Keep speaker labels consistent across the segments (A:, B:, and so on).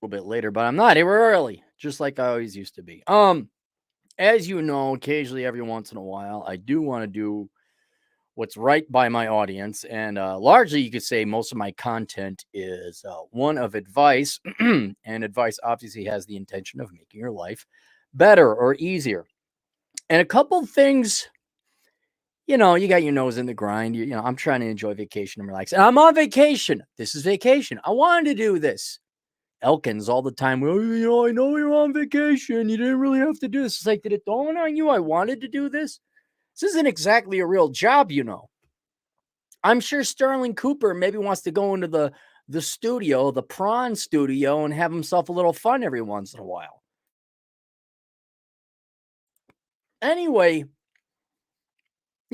A: little bit later, but I'm not. We're early, just like I always used to be. As you know, occasionally, every once in a while, I do want to do what's right by my audience, and largely, you could say most of my content is one of advice, and advice obviously has the intention of making your life better or easier. And a couple things, you got your nose in the grind. I'm trying to enjoy vacation and relax. And I'm on vacation. This is vacation. I wanted to do this. Elkins all the time. Well, I know you're on vacation. You didn't really have to do this. It's like, did it dawn on you I wanted to do this? This isn't exactly a real job. I'm sure Sterling Cooper maybe wants to go into the studio, the prawn studio, and have himself a little fun every once in a while. Anyway,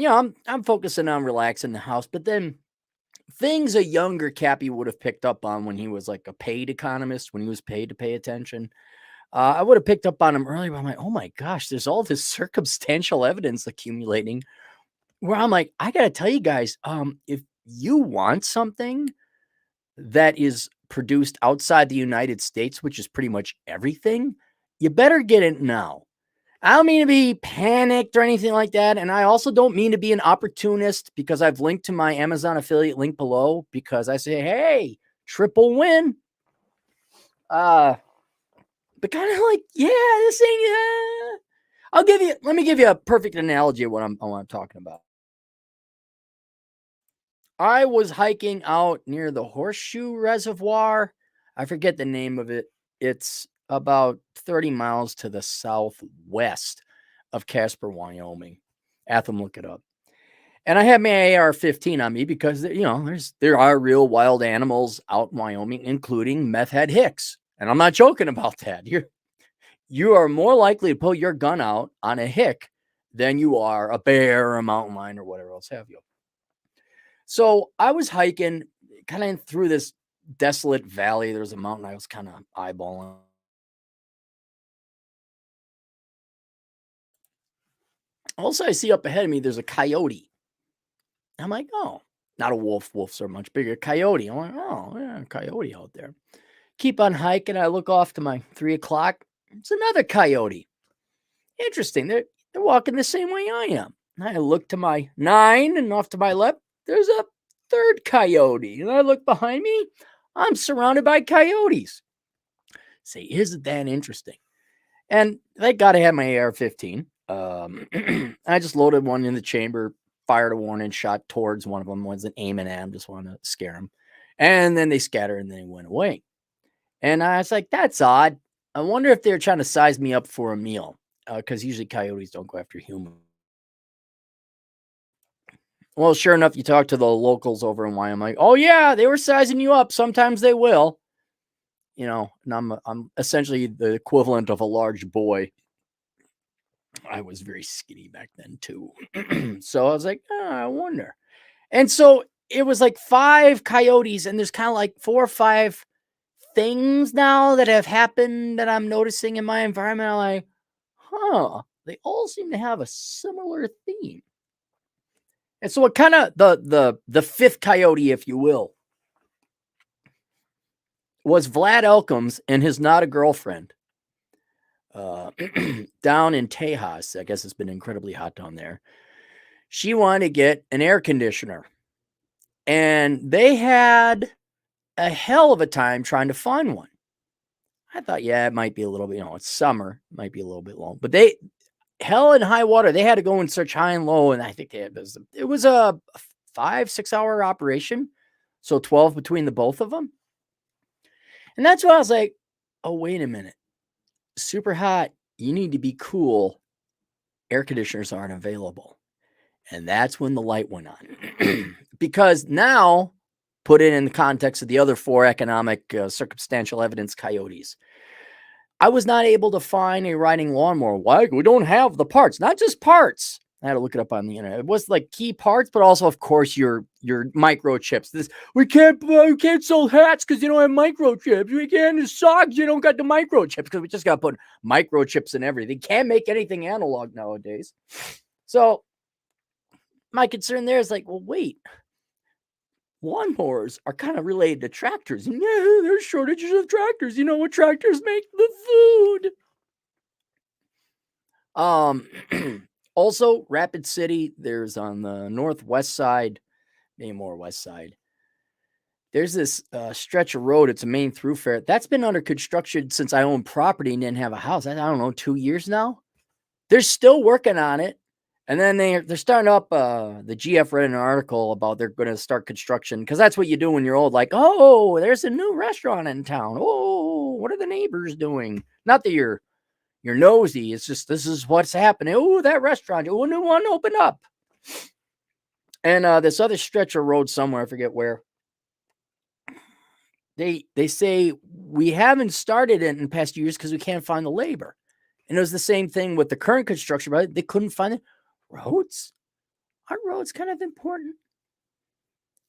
A: I'm focusing on relaxing the house, but then things a younger Cappy would have picked up on when he was like a paid economist, when he was paid to pay attention. I would have picked up on him earlier. But I'm like, oh my gosh, there's all this circumstantial evidence accumulating where I'm like, I gotta tell you guys, if you want something that is produced outside the United States, which is pretty much everything, you better get it now. I don't mean to be panicked or anything like that. And I also don't mean to be an opportunist because I've linked to my Amazon affiliate link below because I say, hey, triple win. But kind of like, yeah, this thing, let me give you a perfect analogy of what I'm talking about. I was hiking out near the Horseshoe Reservoir. I forget the name of it. It's about 30 miles to the southwest of Casper, Wyoming. Atham, look it up. And I had my AR-15 on me because there are real wild animals out in Wyoming, including meth head hicks. And I'm not joking about that. You are more likely to pull your gun out on a hick than you are a bear or a mountain lion or whatever else have you. So I was hiking kind of through this desolate valley. There was a mountain I was kind of eyeballing. Also, I see up ahead of me, there's a coyote. I'm like, oh, not a wolf. Wolves are much bigger. Coyote. I'm like, oh, yeah, coyote out there. Keep on hiking. I look off to my 3 o'clock. It's another coyote. Interesting. They're walking the same way I am. And I look to my 9 and off to my left, there's a third coyote. And I look behind me, I'm surrounded by coyotes. Say, isn't that interesting? And thank God I had my AR-15. I just loaded one in the chamber, fired a warning shot towards one of them. Wasn't aiming at him, just wanted to scare him. And then they scattered and then they went away. And I was like, that's odd. I wonder if they're trying to size me up for a meal. Because usually coyotes don't go after humans. Well, sure enough, you talk to the locals over in Wyoming. Like, oh yeah, they were sizing you up. Sometimes they will. And I'm essentially the equivalent of a large boy. I was very skinny back then too. So I was like, I wonder. And so it was like 5 coyotes, and there's kind of like 4 or 5 things now that have happened that I'm noticing in my environment. I'm like, they all seem to have a similar theme. And so what kind of the fifth coyote, if you will, was Vlad Elkins and his not a girlfriend down in Tejas. I guess it's been incredibly hot down there. She wanted to get an air conditioner. And they had a hell of a time trying to find one. I thought, yeah, it might be a little bit, it's summer, might be a little bit long. But hell and high water, they had to go and search high and low. And I think it was a 5-6 hour operation. So 12 between the both of them. And that's why I was like, oh, wait a minute. Super hot. You need to be cool. Air conditioners aren't available. And that's when the light went on. Because now, put it in the context of the other 4 economic circumstantial evidence coyotes, I was not able to find a riding lawnmower. Why? We don't have the parts. Not just parts. I had to look it up on the internet. It was like key parts, but also, of course, your microchips. We can't sell hats because you don't have microchips. We can't do socks. You don't got the microchips because we just got to put microchips in everything. Can't make anything analog nowadays. So my concern there is like, well, wait. lawnmowers are kind of related to tractors. And yeah, there's shortages of tractors. You know what tractors make? The food. Also, Rapid City, there's on the northwest side, maybe more west side. There's this stretch of road. It's a main thoroughfare. That's been under construction since I owned property and didn't have a house. I don't know, 2 years now. They're still working on it. And then they're starting up, the GF read an article about they're going to start construction because that's what you do when you're old. Like, oh, there's a new restaurant in town. Oh, what are the neighbors doing? Not that you're nosy. It's just this is what's happening. Oh, that restaurant. Oh, a new one opened up. And this other stretch of road somewhere, I forget where. They say we haven't started it in past years because we can't find the labor. And it was the same thing with the current construction, right? They couldn't find it. Roads? Are roads kind of important?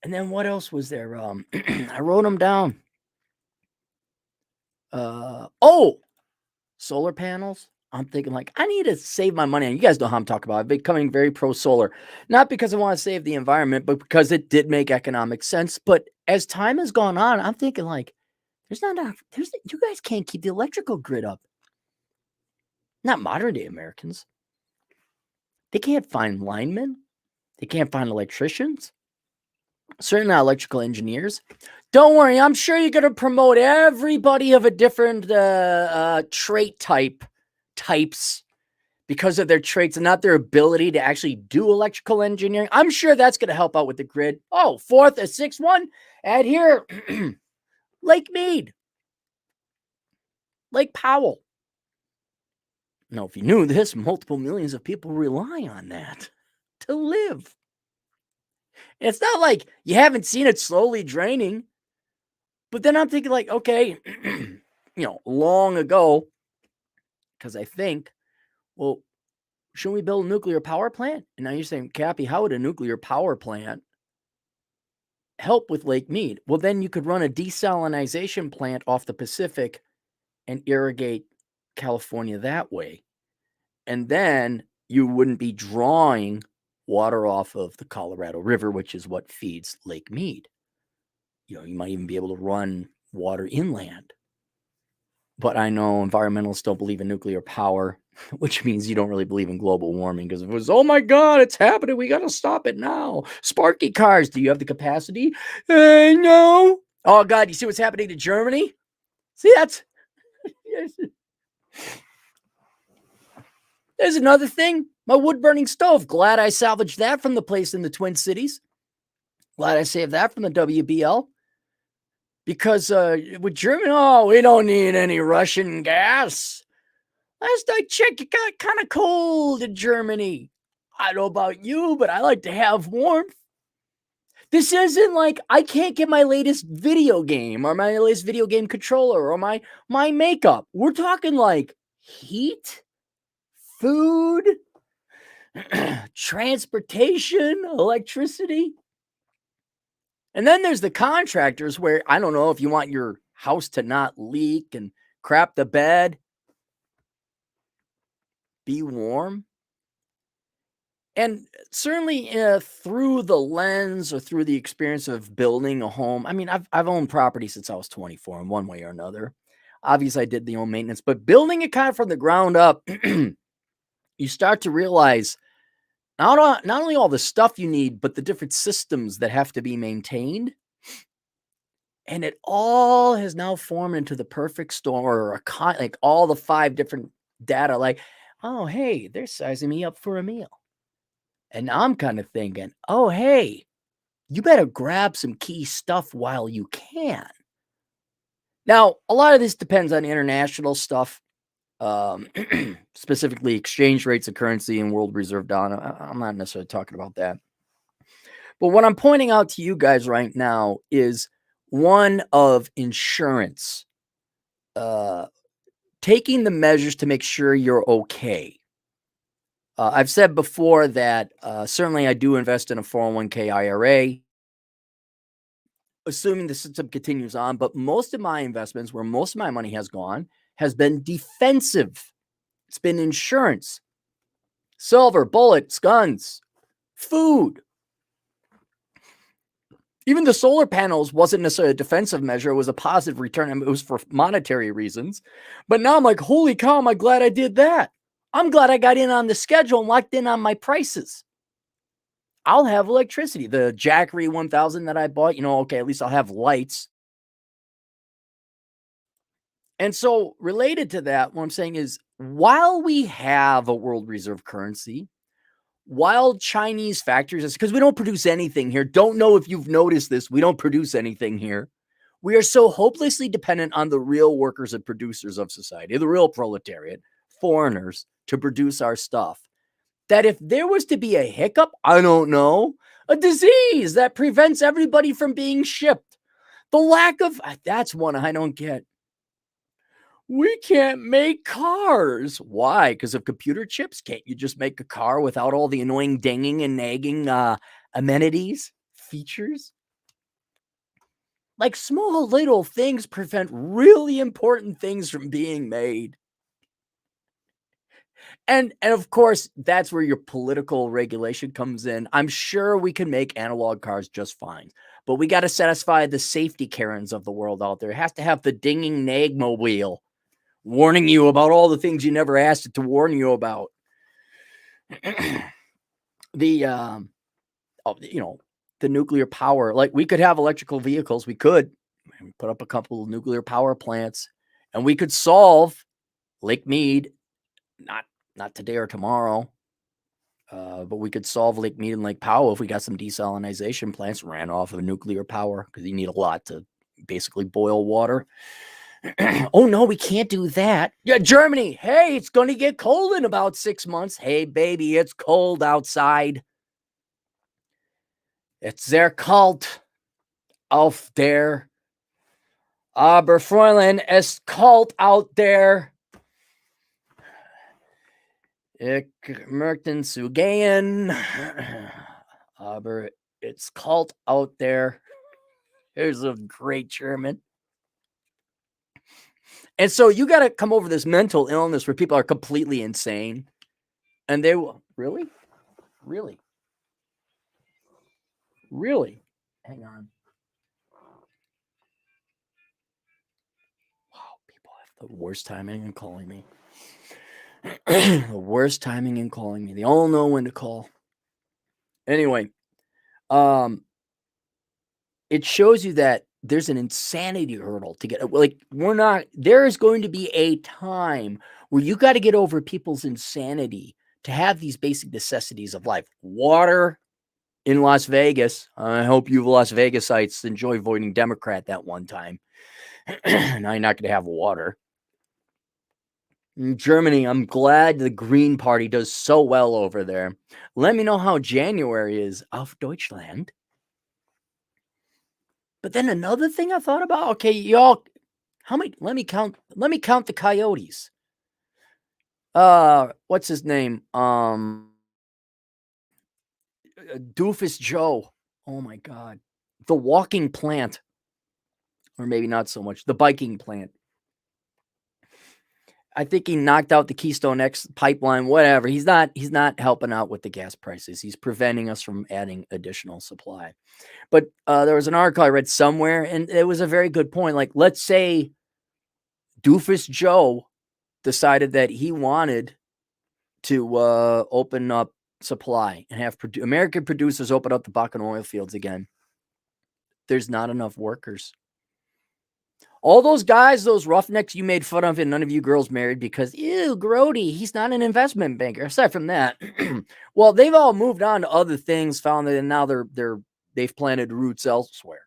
A: And then what else was there? I wrote them down. Solar panels. I'm thinking like, I need to save my money. And you guys know how I'm talking about. I'm becoming very pro solar, not because I want to save the environment, but because it did make economic sense. But as time has gone on, I'm thinking like, you guys can't keep the electrical grid up. Not modern day Americans. They can't find linemen. They can't find electricians. Certainly not electrical engineers. Don't worry. I'm sure you're going to promote everybody of a different trait types because of their traits and not their ability to actually do electrical engineering. I'm sure that's going to help out with the grid. Oh, fourth or sixth one. Add here. Lake Mead. Lake Powell. Now, if you knew this, multiple millions of people rely on that to live. It's not like you haven't seen it slowly draining. But then I'm thinking like, okay, long ago, because I think, well, shouldn't we build a nuclear power plant? And now you're saying, Cappy, how would a nuclear power plant help with Lake Mead? Well, then you could run a desalinization plant off the Pacific and irrigate California that way. And then you wouldn't be drawing water off of the Colorado River, which is what feeds Lake Mead. You might even be able to run water inland. But I know environmentalists don't believe in nuclear power, which means you don't really believe in global warming because if it was, oh my God, it's happening. We got to stop it now. Sparky cars. Do you have the capacity? No. Oh God, you see what's happening to Germany? See, there's another thing. My wood burning stove. Glad I salvaged that from the place in the Twin Cities. Glad I saved that from the WBL. Because with Germany, we don't need any Russian gas. Last I checked, it got kind of cold in Germany. I don't know about you, but I like to have warmth. This isn't like I can't get my latest video game or my latest video game controller or my makeup. We're talking like heat, food, transportation, electricity. And then there's the contractors where I don't know if you want your house to not leak and crap the bed. Be warm. And certainly through the lens or through the experience of building a home. I mean, I've owned property since I was 24 in one way or another. Obviously, I did the own maintenance, but building it kind of from the ground up, you start to realize not only all the stuff you need, but the different systems that have to be maintained. And it all has now formed into the perfect storm or like all the 5 different data. Like, oh, hey, they're sizing me up for a meal. And I'm kind of thinking, oh, hey, you better grab some key stuff while you can. Now, a lot of this depends on international stuff, specifically exchange rates of currency and world reserve dollar. I'm not necessarily talking about that. But what I'm pointing out to you guys right now is one of insurance, taking the measures to make sure you're okay. I've said before that certainly I do invest in a 401k IRA, assuming the system continues on. But most of my investments, where most of my money has gone, has been defensive. It's been insurance, silver, bullets, guns, food. Even the solar panels wasn't necessarily a defensive measure. It was a positive return. I mean, it was for monetary reasons. But now I'm like, holy cow, am I glad I did that. I'm glad I got in on the schedule and locked in on my prices. I'll have electricity. The Jackery 1000 that I bought, okay, at least I'll have lights. And so related to that, what I'm saying is while we have a world reserve currency, while Chinese factories, because we don't produce anything here, don't know if you've noticed this, we don't produce anything here. We are so hopelessly dependent on the real workers and producers of society, the real proletariat, foreigners, to produce our stuff, that if there was to be a hiccup, I don't know, a disease that prevents everybody from being shipped, the lack of, that's one I don't get. We can't make cars. Why? Because of computer chips? Can't you just make a car without all the annoying dinging and nagging amenities, features? Like small little things prevent really important things from being made. And of course, that's where your political regulation comes in. I'm sure we can make analog cars just fine, but we got to satisfy the safety Karens of the world out there. It has to have the dinging nag mobile warning you about all the things you never asked it to warn you about. The nuclear power, like we could have electrical vehicles. We could put up a couple of nuclear power plants and we could solve Lake Mead, not today or tomorrow. But we could solve Lake Mead and Lake Powell if we got some desalination plants ran off of nuclear power, because you need a lot to basically boil water. Oh, no, we can't do that. Yeah, Germany. Hey, it's going to get cold in about 6 months. Hey, baby, it's cold outside. It's their cult auf der. Aber Fräulein, es kalt out there. Ich möchte zu gehen. Aber it's kalt out there. Here's a great German. And so you got to come over this mental illness where people are completely insane. And they will. Really? Hang on. Wow, people have the worst timing in calling me. The worst timing in calling me. They all know when to call. Anyway, it shows you that there's an insanity hurdle to get. Like, there is going to be a time where you got to get over people's insanity to have these basic necessities of life. Water in Las Vegas. I hope you Las Vegasites enjoy voting Democrat that one time. Now you're not going to have water. In Germany, I'm glad the Green Party does so well over there. Let me know how January is auf Deutschland. But then another thing I thought about, okay, y'all, how many, let me count the Coyotes. What's his name? Doofus Joe. Oh my God. The walking plant. Or maybe not so much. The biking plant. I think he knocked out the Keystone X pipeline, whatever. He's not helping out with the gas prices. He's preventing us from adding additional supply. But there was an article I read somewhere, and it was a very good point. Like, let's say Doofus Joe decided that he wanted to open up supply and have American producers open up the Bakken oil fields again. There's not enough workers. All those guys, those roughnecks you made fun of, and none of you girls married because, ew, grody, he's not an investment banker. Aside from that, well, they've all moved on to other things, found that, and now they've planted roots elsewhere.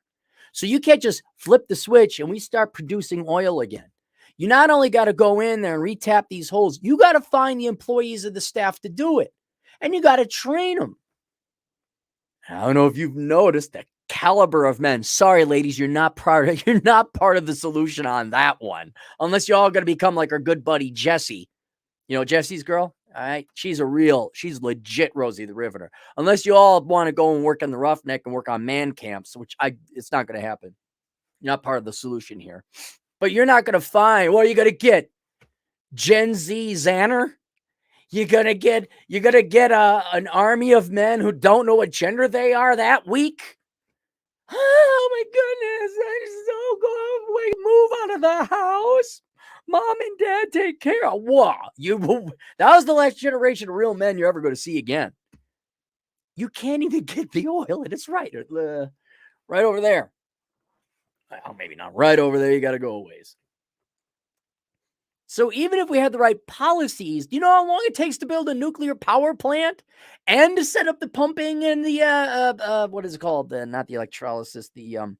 A: So you can't just flip the switch and we start producing oil again. You not only got to go in there and retap these holes, you got to find the employees of the staff to do it. And you got to train them. I don't know if you've noticed the caliber of men. Sorry, ladies, you're not part of the solution on that one. Unless you're all going to become like our good buddy Jessie. You know Jessie's girl? All right. She's legit Rosie the Riveter. Unless you all want to go and work on the Roughneck and work on man camps, which it's not going to happen. You're not part of the solution here. But you're not going to find, what are you going to get? Gen Z Xanner? You're gonna get an army of men who don't know what gender they are that week? Oh my goodness, I'm so going. Wait, move out of the house. Mom and dad take care of. Wow, that was the last generation of real men you're ever going to see again. You can't even get the oil, and it's right over there. Well, maybe not right over there. You got to go a ways. So even if we had the right policies, do you know how long it takes to build a nuclear power plant and to set up the pumping and the what is it called? Not the electrolysis, the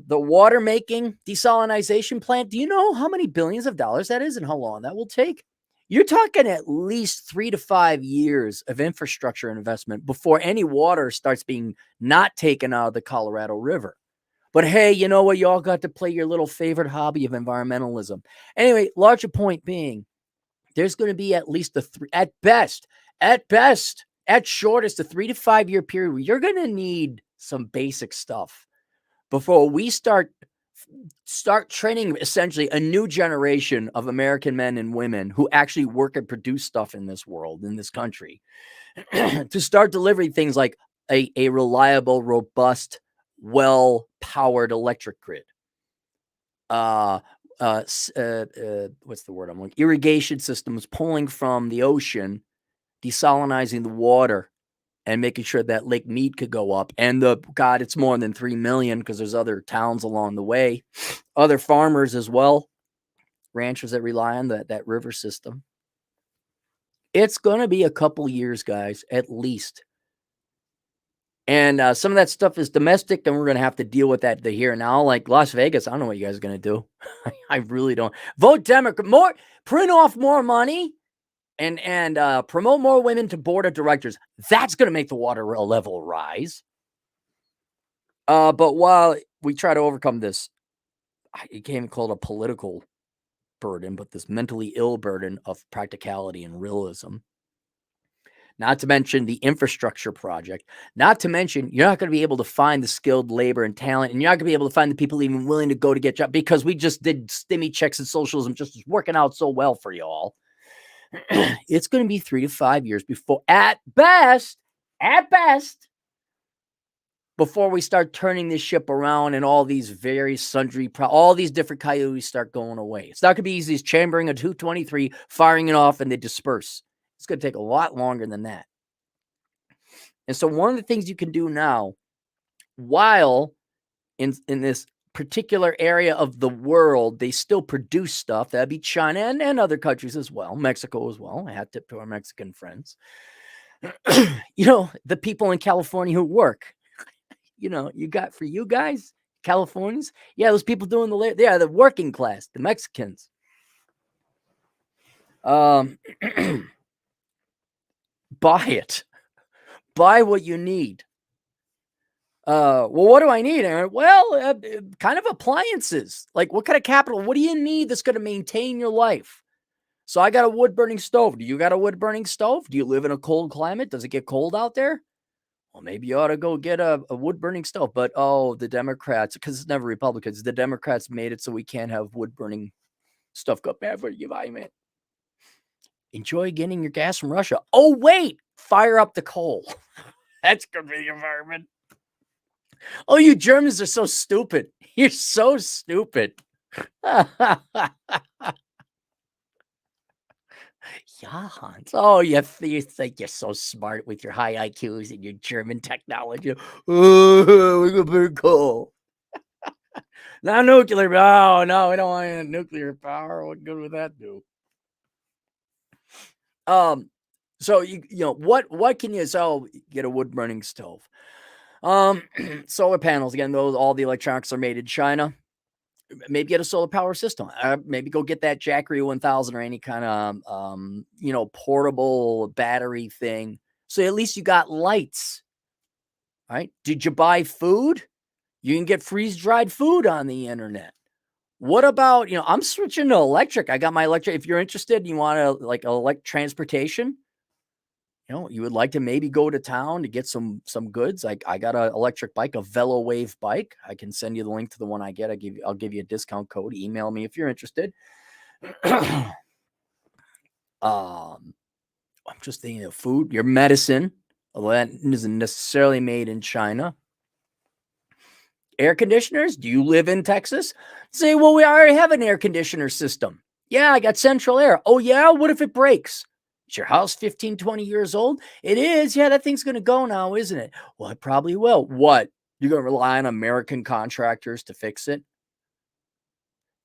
A: water making desalinization plant. Do you know how many billions of dollars that is and how long that will take? You're talking at least 3 to 5 years of infrastructure investment before any water starts being not taken out of the Colorado River. But hey, you know what? You all got to play your little favorite hobby of environmentalism. Anyway, larger point being, there's going to be at least at shortest, a 3 to 5 year period where you're going to need some basic stuff before we start training essentially a new generation of American men and women who actually work and produce stuff in this world, in this country, to start delivering things like a reliable, robust, well-powered electric grid. What's the word I'm looking? Irrigation systems pulling from the ocean, desalinizing the water, and making sure that Lake Mead could go up. And it's more than 3 million because there's other towns along the way, other farmers as well, ranchers that rely on that river system. It's going to be a couple years, guys, at least. And some of that stuff is domestic, and we're going to have to deal with that the here and now. Like Las Vegas, I don't know what you guys are going to do. I really don't. Vote Democrat, print off more money, and promote more women to board of directors. That's going to make the water level rise. But while we try to overcome this, you can't even call it a political burden, but this mentally ill burden of practicality and realism. Not to mention the infrastructure project. Not to mention, you're not going to be able to find the skilled labor and talent, and you're not going to be able to find the people even willing to go to get jobs because we just did stimmy checks and socialism just working out so well for you all. It's going to be 3 to 5 years before, at best, before we start turning this ship around and all these very sundry, all these different coyotes start going away. It's not going to be easy as chambering a 223, firing it off, and they disperse. It's going to take a lot longer than that. And so one of the things you can do now, while in this particular area of the world, they still produce stuff. That'd be China and other countries as well, Mexico as well. I hat tip to our Mexican friends. The people in California who work. You got for you guys, Californians, those people doing the working class, the Mexicans. Buy it. Buy what you need. Well, what do I need, Aaron? Well, kind of appliances. Like, what kind of capital? What do you need that's going to maintain your life? So I got a wood-burning stove. Do you got a wood-burning stove? Do you live in a cold climate? Does it get cold out there? Well, maybe you ought to go get a wood-burning stove. But, the Democrats, because it's never Republicans, the Democrats made it so we can't have wood-burning stuff go bad for the environment. Enjoy getting your gas from Russia. Oh, wait! Fire up the coal. That's good for the environment. Oh, you Germans are so stupid. You're so stupid. Yeah, Hans. Oh, you think you're so smart with your high IQs and your German technology. Oh, we're going to burn coal. Not nuclear. Oh, no, we don't want any nuclear power. What good would that do? So what can you sell? Get a wood burning stove. Solar panels. Again, all the electronics are made in China. Maybe get a solar power system. Maybe go get that Jackery 1000 or any kind of portable battery thing. So at least you got lights. Right? Did you buy food? You can get freeze-dried food on the internet. What about, I'm switching to electric. I got my electric. If you're interested, you want to transportation, you would like to maybe go to town to get some goods. I got an electric bike, a VeloWave bike. I can send you the link to the one I get. I'll give you a discount code. Email me if you're interested. I'm just thinking of food, your medicine. Well, that isn't necessarily made in China. Air conditioners? Do you live in Texas? Say, well, we already have an air conditioner system. Yeah, I got central air. Oh, yeah? What if it breaks? Is your house 15, 20 years old? It is. Yeah, that thing's going to go now, isn't it? Well, it probably will. What? You're going to rely on American contractors to fix it?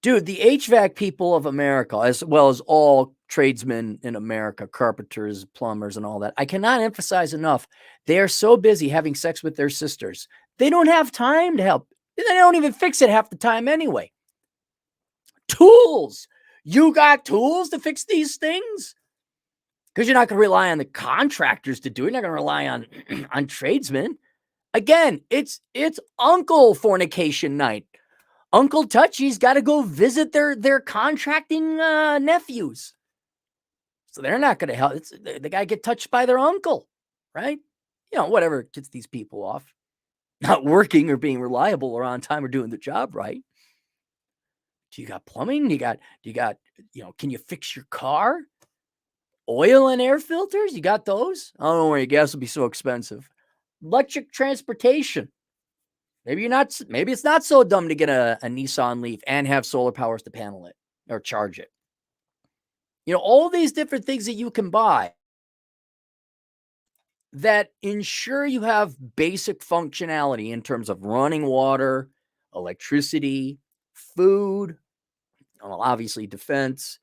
A: Dude, the HVAC people of America, as well as all tradesmen in America, carpenters, plumbers, and all that, I cannot emphasize enough. They are so busy having sex with their sisters. They don't have time to help. They don't even fix it half the time anyway. Tools. You got tools to fix these things? Because you're not going to rely on the contractors to do it. You're not going to rely on, on tradesmen. Again, it's uncle fornication night. Uncle Touchy's got to go visit their contracting nephews. So they're not going to help. They got to get touched by their uncle, right? You know, whatever gets these people off. Not working or being reliable or on time or doing the job right. Do you got plumbing? You got, can you fix your car? Oil and air filters? You got those? Oh, don't worry, gas will be so expensive. Electric transportation. Maybe it's not so dumb to get a Nissan Leaf and have solar powers to panel it or charge it. You know, all these different things that you can buy that ensure you have basic functionality in terms of running water, electricity, food, obviously defense,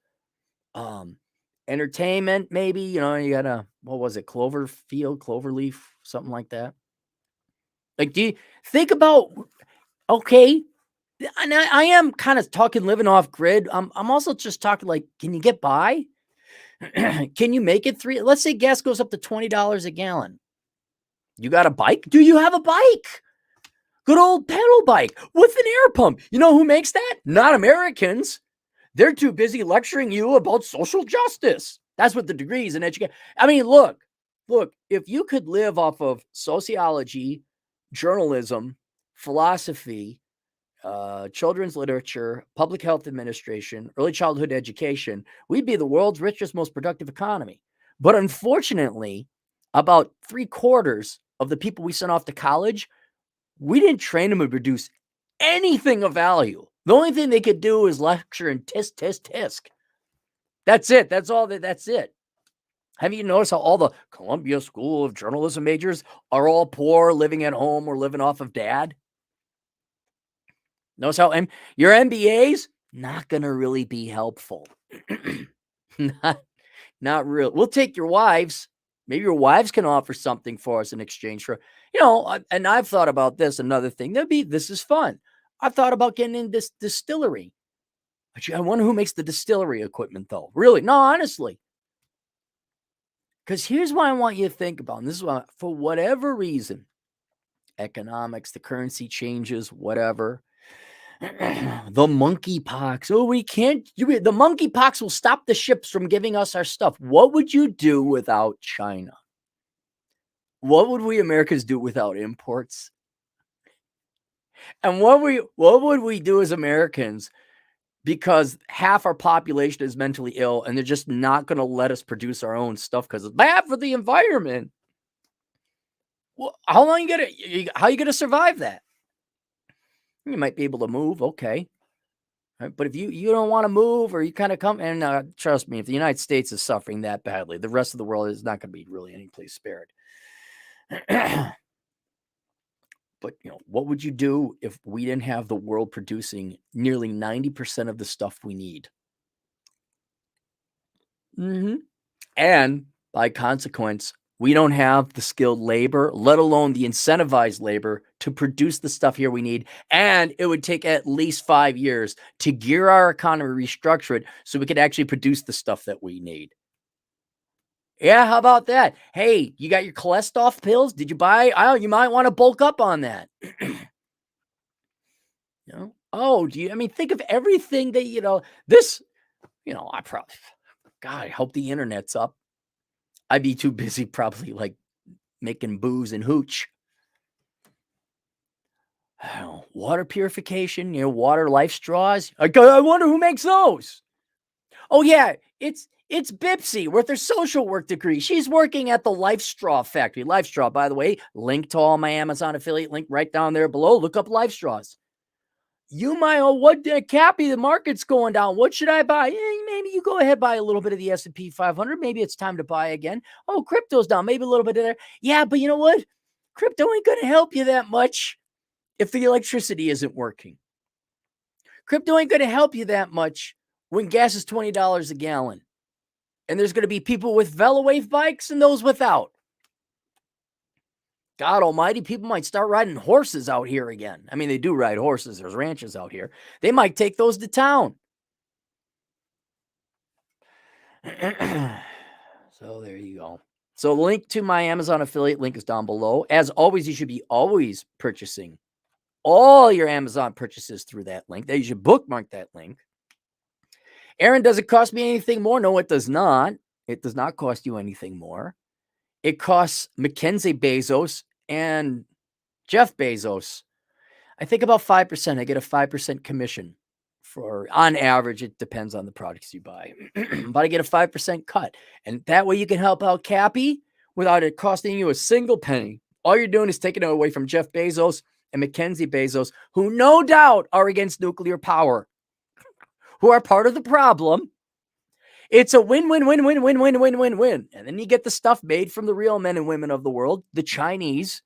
A: entertainment, maybe, you got what was it? Cloverleaf, something like that. Like, do you think about, okay, and I am kind of talking living off grid. I'm also just talking like, can you get by? Can you make it let's say gas goes up to $20 a gallon. You got a bike? Do you have a bike? Good old pedal bike with an air pump. You know who makes that? Not Americans. They're too busy lecturing you about social justice. That's what the degrees in education. I mean, look, if you could live off of sociology, journalism, philosophy, children's literature, public health administration, early childhood education, we'd be the world's richest, most productive economy. But unfortunately, about 3/4 of the people we sent off to college, we didn't train them to produce anything of value. The only thing they could do is lecture and tisk. That's it. That's it. Have you noticed how all the Columbia School of Journalism majors are all poor, living at home or living off of dad? Notice how your MBAs not going to really be helpful. not real. We'll take your wives. Maybe your wives can offer something for us in exchange for, and I've thought about this. Another thing this is fun. I've thought about getting in this distillery. I wonder who makes the distillery equipment though. Really? No, honestly. Because here's what I want you to think about. And this is why, for whatever reason, economics, the currency changes, whatever. The monkeypox. Oh, we can't do it. The monkeypox will stop the ships from giving us our stuff. What would you do without China? What would we Americans do without imports? And what would we do as Americans? Because half our population is mentally ill and they're just not going to let us produce our own stuff because it's bad for the environment. Well, how are you going to survive that? You might be able to move, okay. Right? But if you don't want to move or you kind of come, and trust me, if the United States is suffering that badly, the rest of the world is not going to be really any place spared. But, what would you do if we didn't have the world producing nearly 90% of the stuff we need? And by consequence, we don't have the skilled labor, let alone the incentivized labor to produce the stuff here we need. And it would take at least 5 years to gear our economy, restructure it so we could actually produce the stuff that we need. Yeah, how about that? Hey, you got your cholesterol pills? Did you buy? You might want to bulk up on that. Oh, think of everything that, this, I probably, God, I hope the internet's up. I'd be too busy probably like making booze and hooch. Water purification, water life straws. I wonder who makes those. Oh yeah, it's It's Bipsy with her social work degree. She's working at the Life Straw factory. Life Straw, by the way, link to all my Amazon affiliate link right down there below. Look up Life Straws. You might, Cappy, the market's going down. What should I buy? Maybe you go ahead, buy a little bit of the S&P 500. Maybe it's time to buy again. Oh, crypto's down. Maybe a little bit of there. Yeah, but you know what? Crypto ain't going to help you that much if the electricity isn't working. Crypto ain't going to help you that much when gas is $20 a gallon. And there's going to be people with VeloWave bikes and those without. God almighty, people might start riding horses out here again. I mean, they do ride horses. There's ranches out here. They might take those to town. So there you go. So the link to my Amazon affiliate link is down below. As always, you should be always purchasing all your Amazon purchases through that link. You should bookmark that link. Aaron, does it cost me anything more? No, it does not. It does not cost you anything more. It costs Mackenzie Bezos and Jeff Bezos, I think, about 5%. I get a 5% commission for, on average, it depends on the products you buy, but I get a 5% cut. And that way you can help out Cappy without it costing you a single penny. All you're doing is taking it away from Jeff Bezos and Mackenzie Bezos, who no doubt are against nuclear power, who are part of the problem. It's a win-win-win-win-win-win-win-win-win. And then you get the stuff made from the real men and women of the world, the Chinese.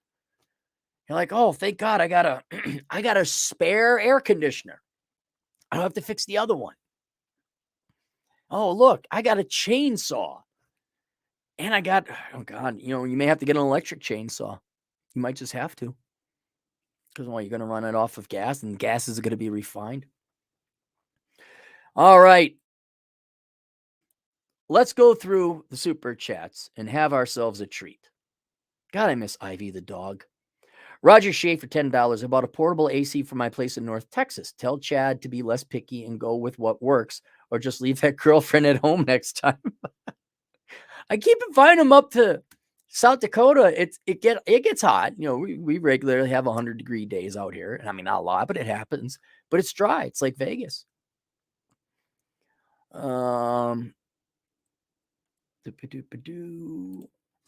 A: You're like, oh, thank God, I got a spare air conditioner. I don't have to fix the other one. Oh, look, I got a chainsaw. And I got, oh God, you may have to get an electric chainsaw. You might just have to. Because, well, you're going to run it off of gas, and gas is going to be refined. All right. Let's go through the super chats and have ourselves a treat. God, I miss Ivy the dog. Roger Shea for $10. I bought a portable AC for my place in North Texas. Tell Chad to be less picky and go with what works, or just leave that girlfriend at home next time. I keep inviting him up to South Dakota. It gets hot. We regularly have 100-degree days out here. And I mean, not a lot, but it happens. But it's dry. It's like Vegas.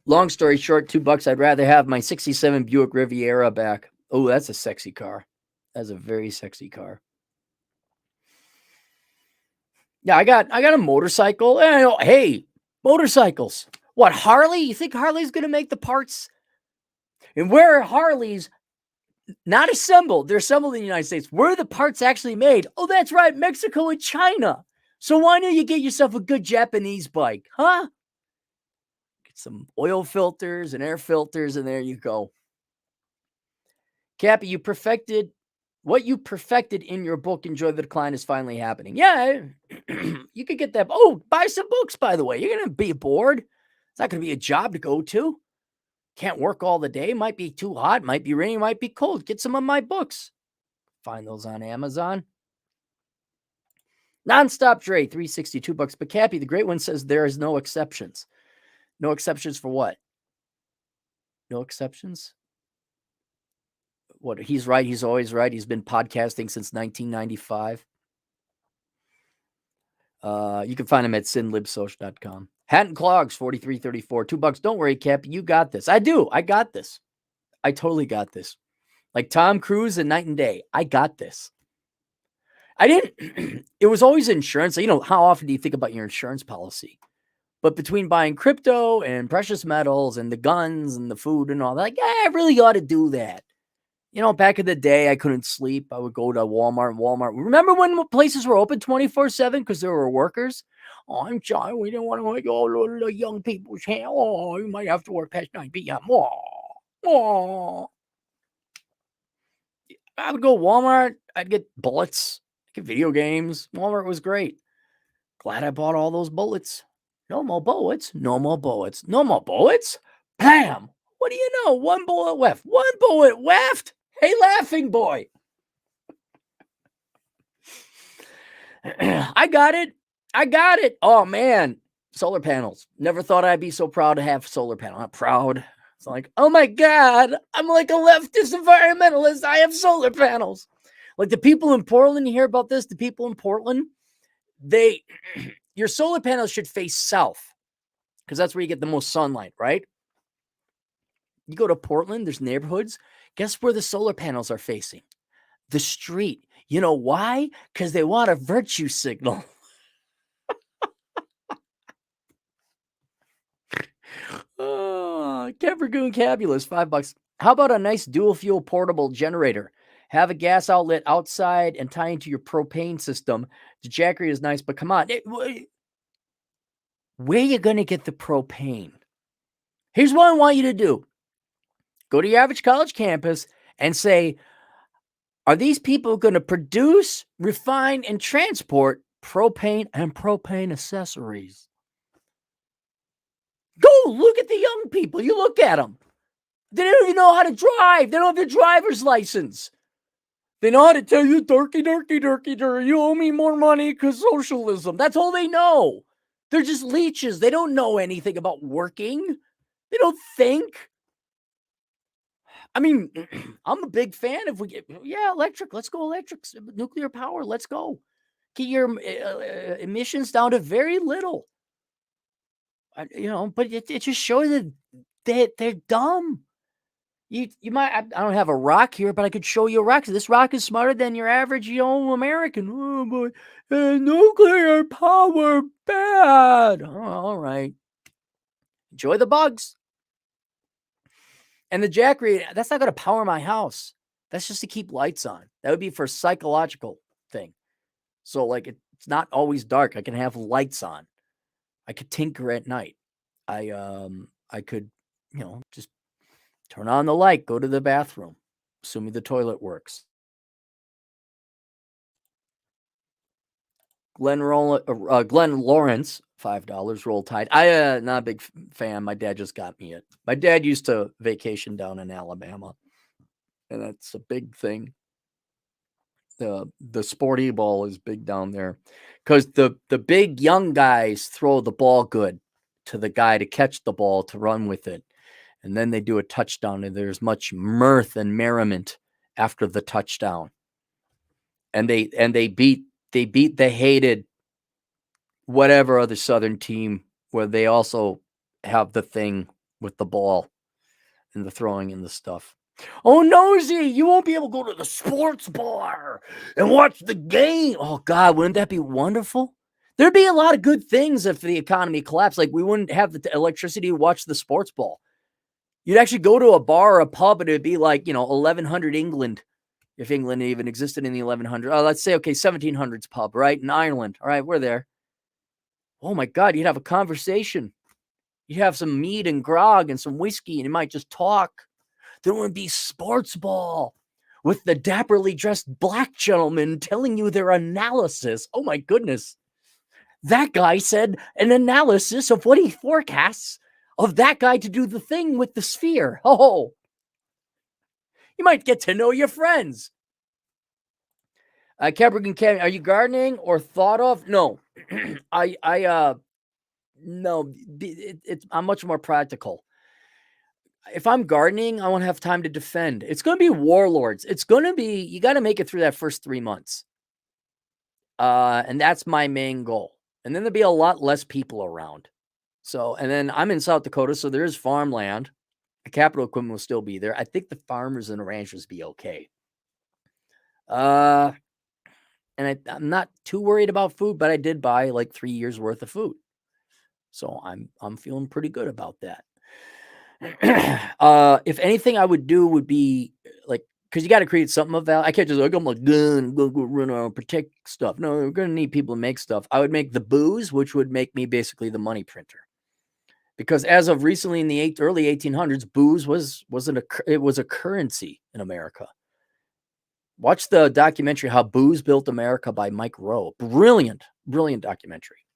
A: Long story short, $2. I'd rather have my 67 Buick Riviera back. Oh, that's a sexy car. That's a very sexy car. Yeah, I got a motorcycle. Hey, motorcycles. What, Harley? You think Harley's going to make the parts? And where are Harleys not assembled? They're assembled in the United States. Where are the parts actually made? Oh, that's right, Mexico and China. So why don't you get yourself a good Japanese bike, huh? Get some oil filters and air filters, and there you go. Cappy, what you perfected in your book, Enjoy the Decline, is finally happening. Yeah, you could get that. Oh, buy some books, by the way. You're going to be bored. It's not going to be a job to go to. Can't work all the day. Might be too hot. Might be raining. Might be cold. Get some of my books. Find those on Amazon. Nonstop Dre, $362. But Cappy, the great one, says there is no exceptions. No exceptions for what? No exceptions? What? He's right. He's always right. He's been podcasting since 1995. You can find him at sinlibsocial.com. Hatton Clogs, $43.34. $2. Don't worry, Cap. You got this. I do. I got this. I totally got this. Like Tom Cruise and Night and Day. I got this. I didn't. It was always insurance. How often do you think about your insurance policy? But between buying crypto and precious metals and the guns and the food and all that, I really ought to do that. Back in the day, I couldn't sleep. I would go to Walmart. Remember when places were open 24/7 because there were workers? Oh, I'm sorry. We didn't want to make all the young people's hand. Oh, you might have to work past 9 p.m. Oh. I would go to Walmart. I'd get bullets. Get video games. Walmart was great. Glad I bought all those bullets. No more bullets. No more bullets. No more bullets. Bam. What do you know? One bullet left. One bullet left. Hey, laughing boy. I got it. Oh, man. Solar panels. Never thought I'd be so proud to have solar panel. I'm proud. It's like, oh, my God. I'm like a leftist environmentalist. I have solar panels. Like the people in Portland, you hear about this? The people in Portland, Your solar panels should face south because that's where you get the most sunlight, right? You go to Portland, there's neighborhoods. Guess where the solar panels are facing? The street. You know why? Because they want a virtue signal. Capricorn Cabulous, $5. How about a nice dual fuel portable generator? Have a gas outlet outside and tie into your propane system. The Jackery is nice, but come on. Where are you going to get the propane? Here's what I want you to do. Go to your average college campus and say, are these people going to produce, refine, and transport propane and propane accessories? Go look at the young people. You look at them. They don't even know how to drive. They don't have their driver's license. They know how to tell you, dorky, you owe me more money because socialism. That's all they know. They're just leeches. They don't know anything about working. They don't think. I mean, I'm a big fan if we get, electric. Let's go electric. Nuclear power. Let's go. Get your emissions down to very little. But it just shows that they're dumb. You might, I don't have a rock here, but I could show you a rock. This rock is smarter than your average, American. Oh boy, nuclear power bad. Oh, all right. Enjoy the bugs. And the Jackery, that's not going to power my house. That's just to keep lights on. That would be for a psychological thing. So like it's not always dark. I can have lights on. I could tinker at night. I could, just turn on the light, go to the bathroom, assuming the toilet works. Glenn Lawrence, $5, Roll Tide. I not a big fan. My dad just got me it. My dad used to vacation down in Alabama, and that's a big thing. The sporty ball is big down there because the big young guys throw the ball good to the guy to catch the ball to run with it. And then they do a touchdown, and there's much mirth and merriment after the touchdown. And they beat the hated whatever other Southern team where they also have the thing with the ball and the throwing and the stuff. Oh, Nosy, you won't be able to go to the sports bar and watch the game. Oh, God, wouldn't that be wonderful? There'd be a lot of good things if the economy collapsed. Like we wouldn't have the electricity to watch the sports ball. You'd actually go to a bar or a pub and it'd be like, 1100 England, if England even existed in the 1100s. Oh, let's say, 1700s pub, right? In Ireland. All right, we're there. Oh, my God, you'd have a conversation. You'd have some mead and grog and some whiskey, and you might just talk. There would be sports ball with the dapperly dressed black gentleman telling you their analysis. Oh, my goodness. That guy said an analysis of what he forecasts of that guy to do the thing with the sphere. Oh, you might get to know your friends. Capricorn, are you gardening or thought of? No, no, I'm much more practical. If I'm gardening, I won't have time to defend. It's going to be warlords. You got to make it through that first 3 months. And that's my main goal. And then there'll be a lot less people around. So, and then I'm in South Dakota, so there's farmland. The capital equipment will still be there. I think the farmers and the ranchers be okay. And I'm not too worried about food, but I did buy like 3 years worth of food. So I'm feeling pretty good about that. If anything I would do would be like, because you got to create something of value. I can't just I'm like gun, go run around, protect stuff. No, we're gonna need people to make stuff. I would make the booze, which would make me basically the money printer. Because as of recently in the early 1800s, booze was a currency in America. Watch the documentary How Booze Built America by Mike Rowe. Brilliant documentary.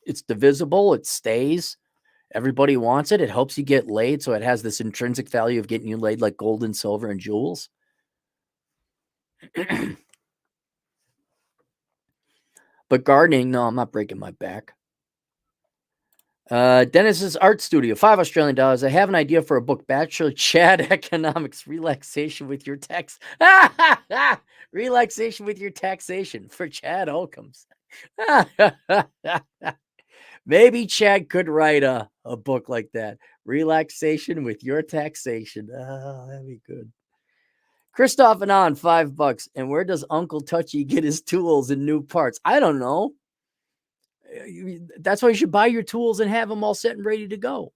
A: It's divisible. It stays. Everybody wants it. It helps you get laid, so it has this intrinsic value of getting you laid like gold and silver and jewels. But gardening, no, I'm not breaking my back. Dennis's art studio, $5 Australian dollars. I have an idea for a book, Bachelor Chad Economics, Relaxation with Your Tax. Relaxation with your taxation for Chad Holcombs. Maybe Chad could write a book like that. Relaxation with your taxation. Oh, that'd be good. Christoph and on $5. And where does Uncle Touchy get his tools and new parts? I don't know. That's why you should buy your tools and have them all set and ready to go.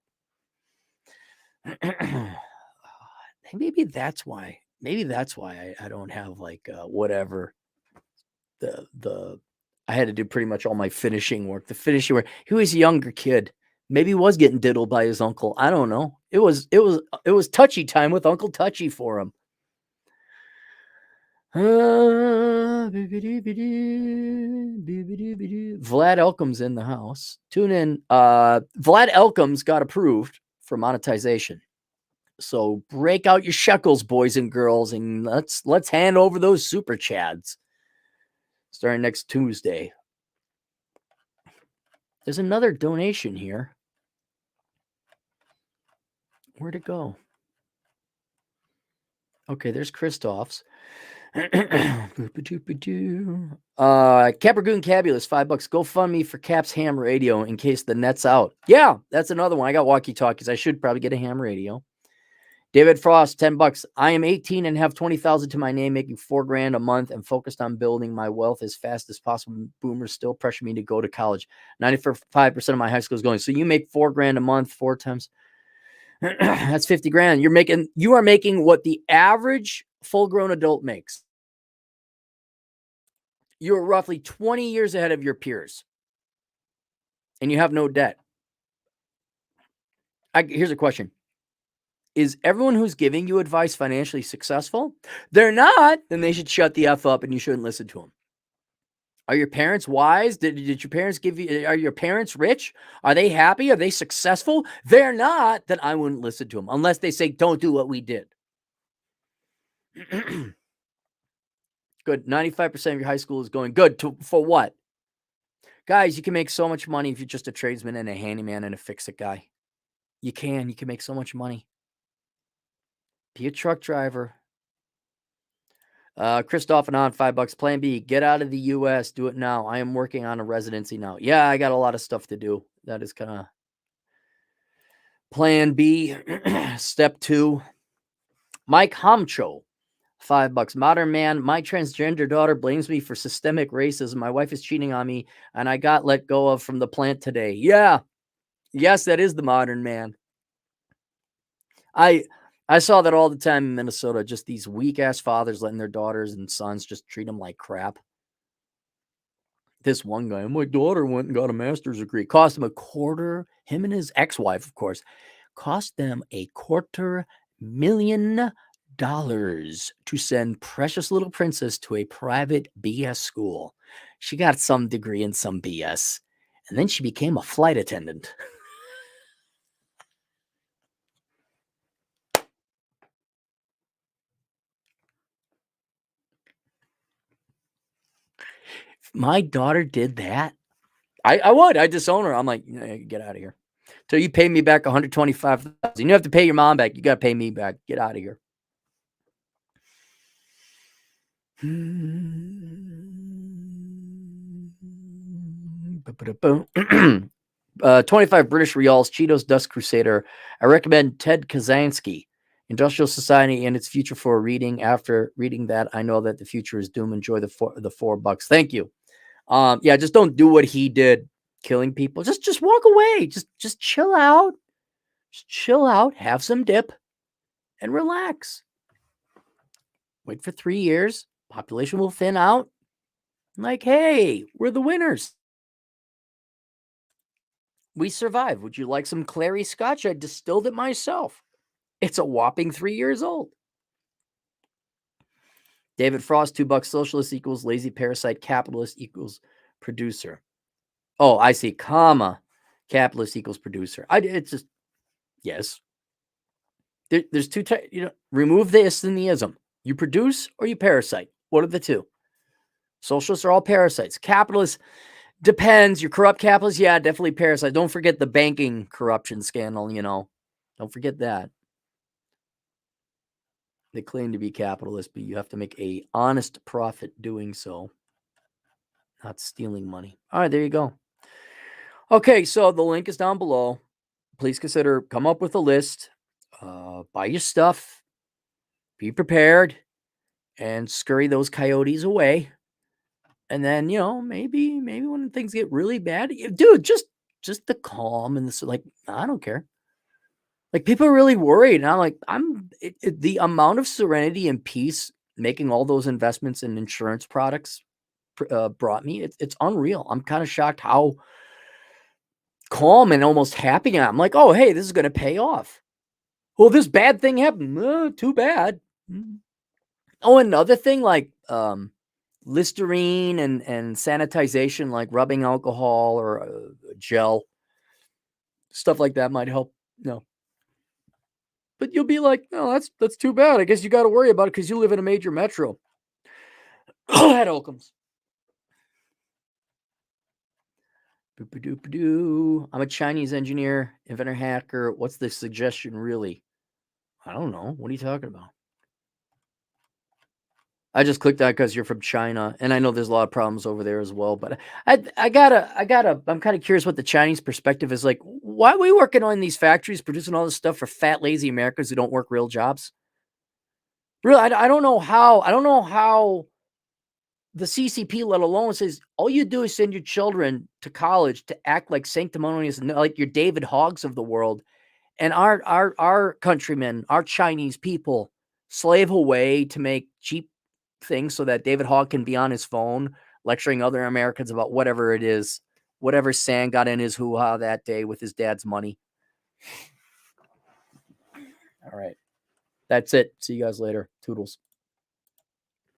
A: Maybe that's why. Maybe that's why I don't have like whatever the I had to do pretty much all my finishing work. The finishing work. He was a younger kid. Maybe he was getting diddled by his uncle. I don't know. It was touchy time with Uncle Touchy for him. Vlad Elkham's in the house. Tune in. Vlad Elkham's got approved for monetization. So break out your shekels, boys and girls, and let's hand over those super chads. Starting next Tuesday. There's another donation here. Where'd it go? Okay, there's Christoph's. Caprigoon Cabulous, $5. Go fund me for Cap's ham radio in case the net's out. Yeah, that's another one. I got walkie-talkies. I should probably get a ham radio. David Frost, $10. I am 18 and have 20,000 to my name, making $4,000 a month and focused on building my wealth as fast as possible. Boomers still pressure me to go to college. 95% of my high school is going. So you make $4,000 a month, 4 times. That's 50 grand. You are making what the average full-grown adult makes. You're roughly 20 years ahead of your peers. And you have no debt. Here's a question. Is everyone who's giving you advice financially successful? They're not, then they should shut the F up and you shouldn't listen to them. Are your parents wise? Did your parents give you, are your parents rich? Are they happy? Are they successful? They're not, then I wouldn't listen to them unless they say, don't do what we did. Good. 95% of your high school is going good. For what? Guys, you can make so much money if you're just a tradesman and a handyman and a fix-it guy. You can make so much money. Be a truck driver. Christoph and on $5. Plan B, get out of the U.S. Do it now. I am working on a residency now. Yeah, I got a lot of stuff to do. That is kind of plan B. Step 2. Mike Hamcho, $5. Modern man, my transgender daughter blames me for systemic racism. My wife is cheating on me, and I got let go of from the plant today. Yeah. Yes, that is the modern man. I saw that all the time in Minnesota, just these weak-ass fathers letting their daughters and sons just treat them like crap. This one guy, my daughter went and got a master's degree. Cost him him and his ex-wife, of course, cost them $250,000 to send precious little princess to a private BS school. She got some degree in some BS, and then she became a flight attendant. If my daughter did that, I would. I'd disown her. I'm like, get out of here. Till you pay me back $125,000. You have to pay your mom back. You got to pay me back. Get out of here. 25 British Reals, Cheetos Dust Crusader. I recommend Ted Kaczynski, Industrial Society and Its Future for a reading. After reading that, I know that the future is doomed. Enjoy the $4. Thank you. Yeah, just don't do what he did, killing people. Just walk away. Just chill out. Just chill out, have some dip, and relax. Wait for 3 years. Population will thin out. Like, hey, we're the winners. We survived. Would you like some clary scotch? I distilled it myself. It's a whopping 3 years old. David Frost, $2. Socialist equals lazy parasite. Capitalist equals producer. Oh, I see. Comma. Capitalist equals producer. It's just, yes. There's two types. Remove the ist and the ism. You produce or you parasite. What are the two? Socialists are all parasites. Capitalists depends. Your corrupt capitalists, yeah, definitely parasites. Don't forget the banking corruption scandal, Don't forget that. They claim to be capitalists, but you have to make a honest profit doing so. not stealing money. All right, there you go. Okay, so the link is down below. Please consider come up with a list, buy your stuff, be prepared, and scurry those coyotes away. And then, maybe when things get really bad, dude, just the calm and this, like, I don't care. Like, people are really worried, and I'm like, the amount of serenity and peace making all those investments in insurance products brought me, it's unreal. I'm kind of shocked how calm and almost happy I am. I'm like, oh, hey, this is going to pay off. Well, this bad thing happened. Too bad. Oh, another thing, like Listerine and sanitization, like rubbing alcohol or gel, stuff like that might help. No, but you'll be like, no, that's too bad. I guess you got to worry about it because you live in a major metro. At Oakham's. I'm a Chinese engineer, inventor, hacker. What's the suggestion, really? I don't know. What are you talking about? I just clicked that because you're from China, and I know there's a lot of problems over there as well. But I'm kind of curious what the Chinese perspective is like. Why are we working on these factories producing all this stuff for fat, lazy Americans who don't work real jobs? Really, I don't know how. I don't know how the CCP, let alone, says all you do is send your children to college to act like sanctimonious, like your David Hoggs of the world, and our countrymen, our Chinese people, slave away to make cheap things so that David Hogg can be on his phone lecturing other Americans about whatever it is, whatever sand got in his hoo-ha that day with his dad's money. All right. That's it. See you guys later. Toodles.